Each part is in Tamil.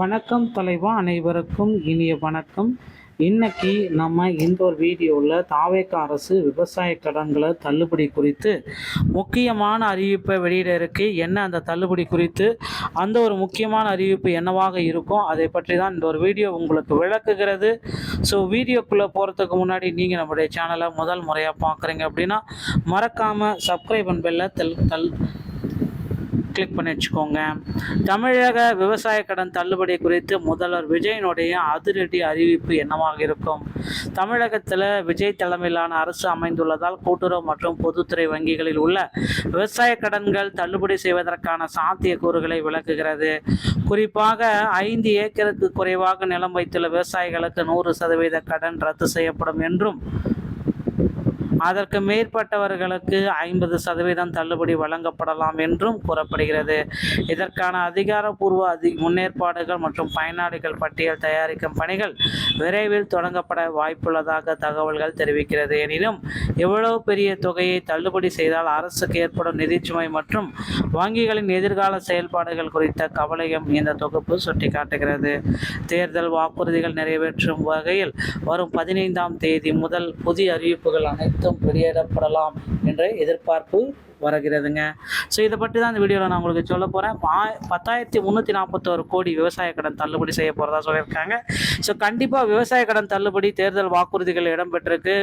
வணக்கம் தலைவா, அனைவருக்கும் இனிய வணக்கம். இன்னைக்கு நம்ம இந்த ஒரு வீடியோவில் தாவேகா அரசு விவசாய கடன்களை தள்ளுபடி குறித்து முக்கியமான அறிவிப்பை வெளியிட இருக்கு. என்ன அந்த தள்ளுபடி குறித்து அந்த ஒரு முக்கியமான அறிவிப்பு என்னவாக இருக்கும் அதை பற்றி தான் இந்த ஒரு வீடியோ உங்களுக்கு விளக்குகிறது. ஸோ வீடியோக்குள்ளே போகிறதுக்கு முன்னாடி நீங்கள் நம்முடைய சேனலை முதல் முறையாக பார்க்குறீங்க அப்படின்னா மறக்காமல் சப்ஸ்கிரைப் அண்ட் பெல்லை கிளிக் பண்ணி வச்சுக்கோங்க. தமிழக விவசாய கடன் தள்ளுபடி குறித்து முதல்வர் விஜயனுடைய அதிரடி அறிவிப்பு என்னவாக இருக்கும்? தமிழகத்தில் விஜய் தலைமையிலான அரசு அமைந்துள்ளதால் கூட்டுறவு மற்றும் பொதுத்துறை வங்கிகளில் உள்ள விவசாய கடன்கள் தள்ளுபடி செய்வதற்கான சாத்தியக்கூறுகளை விளக்குகிறது. குறிப்பாக 5 ஏக்கருக்கு குறைவாக நிலம் வைத்துள்ள விவசாயிகளுக்கு 100% கடன் ரத்து செய்யப்படும் என்றும் அதற்கு மேற்பட்டவர்களுக்கு 50% தள்ளுபடி வழங்கப்படலாம் என்றும் கூறப்படுகிறது. இதற்கான அதிகாரப்பூர்வ முன்னேற்பாடுகள் மற்றும் பயனாளிகள் பட்டியல் தயாரிக்கும் பணிகள் விரைவில் தொடங்கப்பட வாய்ப்புள்ளதாக தகவல்கள் தெரிவிக்கிறது. எனினும் எவ்வளவு பெரிய தொகையை தள்ளுபடி செய்தால் அரசுக்கு ஏற்படும் நிதிச்சுமை மற்றும் வங்கிகளின் எதிர்கால செயல்பாடுகள் குறித்த கவலையும் இந்த தொகுப்பு சுட்டிக்காட்டுகிறது. தேர்தல் வாக்குறுதிகள் நிறைவேற்றும் வகையில் வரும் 15ஆம் தேதி முதல் புதிய அறிவிப்புகள் அனைத்தும் வெளியிடப்படலாம் என்ற எதிர்பார்ப்பு வருகிறதுங்க. ஸோ இதை பற்றி தான் இந்த வீடியோவில் நான் உங்களுக்கு சொல்ல போகிறேன். 10,341 கோடி விவசாய கடன் தள்ளுபடி செய்ய போகிறதா சொல்லியிருக்காங்க. ஸோ கண்டிப்பாக விவசாய கடன் தள்ளுபடி தேர்தல் வாக்குறுதிகள் இடம்பெற்றிருக்கு.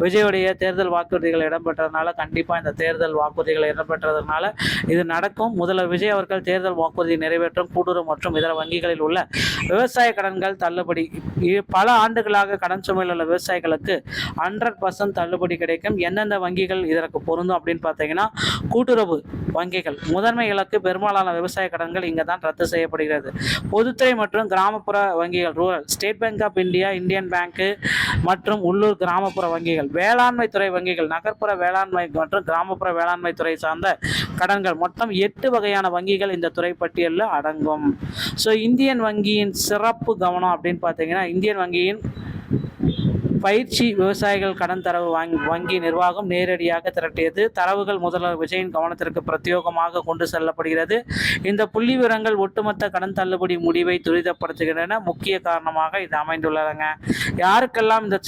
விஜயுடைய தேர்தல் வாக்குறுதிகள் இடம்பெற்றதுனால கண்டிப்பாக இந்த தேர்தல் வாக்குறுதிகள் இடம்பெற்றதுனால இது நடக்கும். முதல்வர் விஜய் அவர்கள் தேர்தல் வாக்குறுதி நிறைவேற்றும் கூட்டுறவு மற்றும் இதர வங்கிகளில் உள்ள விவசாய கடன்கள் தள்ளுபடி. பல ஆண்டுகளாக கடன் சுமையில் உள்ள விவசாயிகளுக்கு 100% தள்ளுபடி கிடைக்கும். எந்தெந்த வங்கிகள் இதற்கு பொருந்தும் அப்படின்னு பார்த்தீங்கன்னா, கூட்டுறவு வங்கிகள் முதன்மை இலக்கு பெரும்பாலான விவசாய கடன்கள் இங்கே தான் ரத்து செய்யப்படுகிறது. பொதுத்துறை மற்றும் கிராமப்புற வங்கிகள் rural, state bank of India, Indian பேங்க்கு மற்றும் உள்ளூர் கிராமப்புற வங்கிகள், வேளாண்மை துறை வங்கிகள், நகர்ப்புற வேளாண்மை மற்றும் கிராமப்புற வேளாண்மை துறை சார்ந்த கடன்கள், மொத்தம் 8 வகையான வங்கிகள் இந்த துறை பட்டியலில் அடங்கும். ஸோ இந்தியன் வங்கியின் சிறப்பு கவனம் அப்படின்னு பார்த்தீங்கன்னா, இந்தியன் வங்கியின் பயிற்சி விவசாயிகள் கடன் தரவு வங்கி நிர்வாகம் நேரடியாக திரட்டியது. தரவுகள் முதல்வர் விஜயின் கவனத்திற்கு பிரத்யேகமாக கொண்டு செல்லப்படுகிறது. இந்த புள்ளி விவரங்கள் ஒட்டுமொத்த கடன் தள்ளுபடி முடிவை துரிதப்படுத்துகின்றன. முக்கிய காரணமாக இது அமைந்துள்ளதுங்க. யாருக்கெல்லாம் இந்த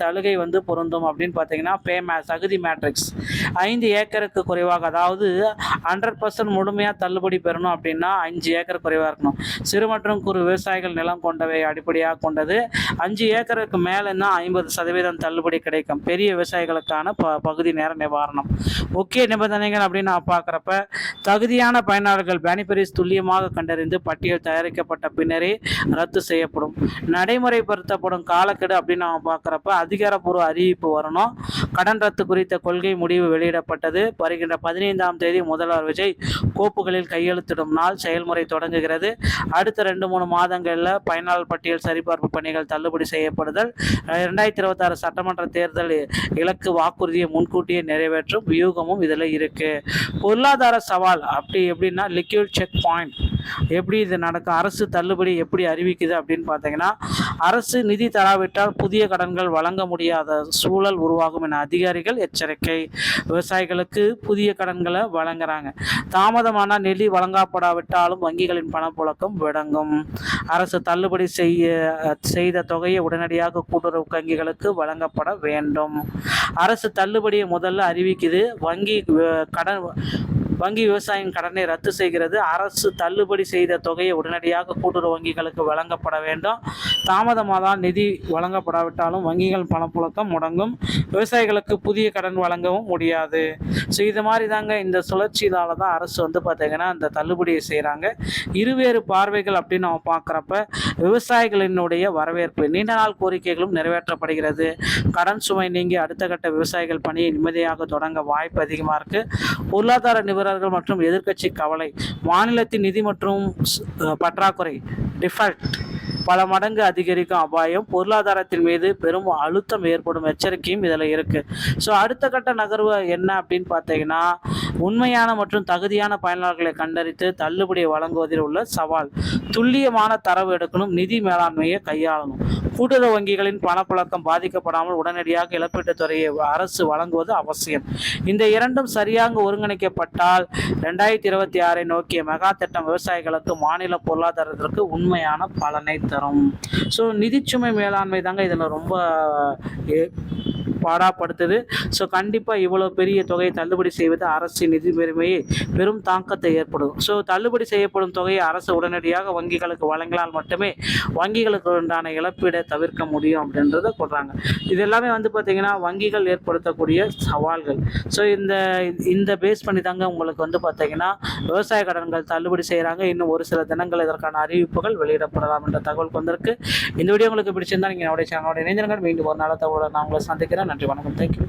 தள்ளுகை பொருந்தும் அப்படின்னு பார்த்தீங்கன்னா, தகுதி மேட்ரிக்ஸ் 5 ஏக்கருக்கு குறைவாக, அதாவது 100% முழுமையாக தள்ளுபடி பெறணும் அப்படின்னா 5 ஏக்கர் குறைவாக இருக்கணும். சிறு மற்றும் குறு விவசாயிகள் நிலம் கொண்டவை அடிப்படையாக கொண்டது. 5 ஏக்கருக்கு மேலேன்னா 50% தள்ளுபடி கிடைக்கும். பெரிய விவசாயிகளுக்கான பகுதி நேர நிவாரணம். முக்கிய நிபந்தனைகள் அப்படின்னு நான் பார்க்குறப்ப, தகுதியான பயனாளர்கள் பெனிஃபிட்ஸ் துல்லியமாக கண்டறிந்து பட்டியல் தயாரிக்கப்பட்ட பின்னரே ரத்து செய்யப்படும். நடைமுறைப்படுத்தப்படும் காலக்கெடு அப்படின்னு நான் பார்க்குறப்ப, அதிகாரப்பூர்வ அறிவிப்பு வரணும். கடன் ரத்து குறித்த கொள்கை முடிவு வெளியிடப்பட்டது. வருகின்ற 15ஆம் தேதி முதல்வர் விஜய் கோப்புகளில் கையெழுத்திடும் நாள் செயல்முறை தொடங்குகிறது. அடுத்த 2-3 மாதங்களில் பயனாளர் பட்டியல் சரிபார்ப்பு பணிகள் தள்ளுபடி செய்யப்படுதல். 2026 சட்டமன்ற தேர்தல் இலக்கு வாக்குறுதியை முன்கூட்டியே நிறைவேற்றும் வியூகமும் இதில் இருக்கு. பொருளாதார சவால் எப்படின்னா, லிக்விட் செக் பாயிண்ட் எப்படி இது நடக்கும், அரசு தள்ளுபடி எப்படி அறிவிக்குது அப்படின்னு பார்த்தீங்கன்னா, அரசு நிதி தராவிட்டால் புதிய கடன்கள் வழங்க முடியாத சூழல் உருவாகும் என அதிகாரிகள் எச்சரிக்கை. விவசாயிகளுக்கு புதிய கடன்களை வழங்குறாங்க. தாமதமான நிதி வழங்கப்படாவிட்டாலும் வங்கிகளின் பணப்புழக்கம் விளங்கும். அரசு தள்ளுபடி செய்த தொகையை உடனடியாக கூட்டுறவு வங்கிகளுக்கு வழங்கப்பட வேண்டும். அரசு தள்ளுபடியை முதல்ல அறிவிக்குது. வங்கி விவசாயியின் கடனை ரத்து செய்கிறது. அரசு தள்ளுபடி செய்த தொகையை உடனடியாக கூட்டுறவு வங்கிகளுக்கு வழங்கப்பட வேண்டும். தாமதமாக நிதி வழங்கப்படாவிட்டாலும் வங்கிகள் பணப்புழக்கம் முடங்கும். விவசாயிகளுக்கு புதிய கடன் வழங்கவும் முடியாது. ஸோ இது மாதிரி தாங்க இந்த சுழற்சியினால தான் அரசு பார்த்தீங்கன்னா இந்த தள்ளுபடியை செய்கிறாங்க. இருவேறு பார்வைகள் அப்படின்னு நம்ம பார்க்குறப்ப, விவசாயிகளினுடைய வரவேற்பு, நீண்ட நாள் கோரிக்கைகளும் நிறைவேற்றப்படுகிறது. கடன் சுமை நீங்கி அடுத்த கட்ட விவசாயிகள் பணியை நிம்மதியாக தொடங்க வாய்ப்பு அதிகமாக இருக்குது. பொருளாதார நிபுணர்கள் மற்றும் எதிர்க்கட்சி கவலை, மாநிலத்தின் நிதி மற்றும் பற்றாக்குறை டிஃபால்ட் பல மடங்கு அதிகரிக்கும் அபாயம், பொருளாதாரத்தின் மீது பெரும் அழுத்தம் ஏற்படும் எச்சரிக்கையும் இதில் இருக்குது. ஸோ அடுத்த கட்ட நகர்வு என்ன அப்படின்னு பார்த்தீங்கன்னா, உண்மையான மற்றும் தகுதியான பயனாளர்களை கண்டறிந்து தள்ளுபடியை வழங்குவதில் உள்ள சவால், துல்லியமான தரவு எடுக்கணும், நிதி மேலாண்மையை கையாளணும், கூட்டுறவு வங்கிகளின் பணப்புழக்கம் பாதிக்கப்படாமல் உடனடியாக இழப்பீட்டுத் தொகையை அரசு வழங்குவது அவசியம். இந்த இரண்டும் சரியாக ஒருங்கிணைக்கப்பட்டால் 2026 நோக்கிய மெகா திட்டம் விவசாயிகளுக்கு, மாநில பொருளாதாரத்திற்கு உண்மையான பலனை தரும். ஸோ நிதிச்சுமை மேலாண்மை தாங்க இதில் ரொம்ப பாடாப்படுத்துது. ஸோ கண்டிப்பாக இவ்வளோ பெரிய தொகையை தள்ளுபடி செய்வது அரசின் நிதி பெருமையை பெரும் தாக்கத்தை ஏற்படும். ஸோ தள்ளுபடி செய்யப்படும் தொகையை அரசு உடனடியாக வங்கிகளுக்கு வழங்கினால் மட்டுமே வங்கிகளுக்கு உண்டான இழப்பீடை தவிர்க்க முடியும் அப்படின்றத சொல்கிறாங்க. இது எல்லாமே பார்த்திங்கன்னா வங்கிகள் ஏற்படுத்தக்கூடிய சவால்கள். ஸோ இந்த பேஸ் பண்ணி தாங்க உங்களுக்கு பார்த்திங்கன்னா விவசாய கடன்கள் தள்ளுபடி செய்கிறாங்க. இன்னும் ஒரு சில தினங்கள் இதற்கான அறிவிப்புகள் வெளியிடப்படலாம் என்ற தகவல் வந்திருக்கு. இந்த வீடியோ உங்களுக்கு பிடிச்சிருந்தா நீங்கள் என்னுடைய சேனலோட இணைந்திருங்கள். மீண்டும் ஒரு நாள் தகவலை நான் உங்களை சந்திக்கிறேன். நன்றி, வணக்கம், தேங்க்யூ.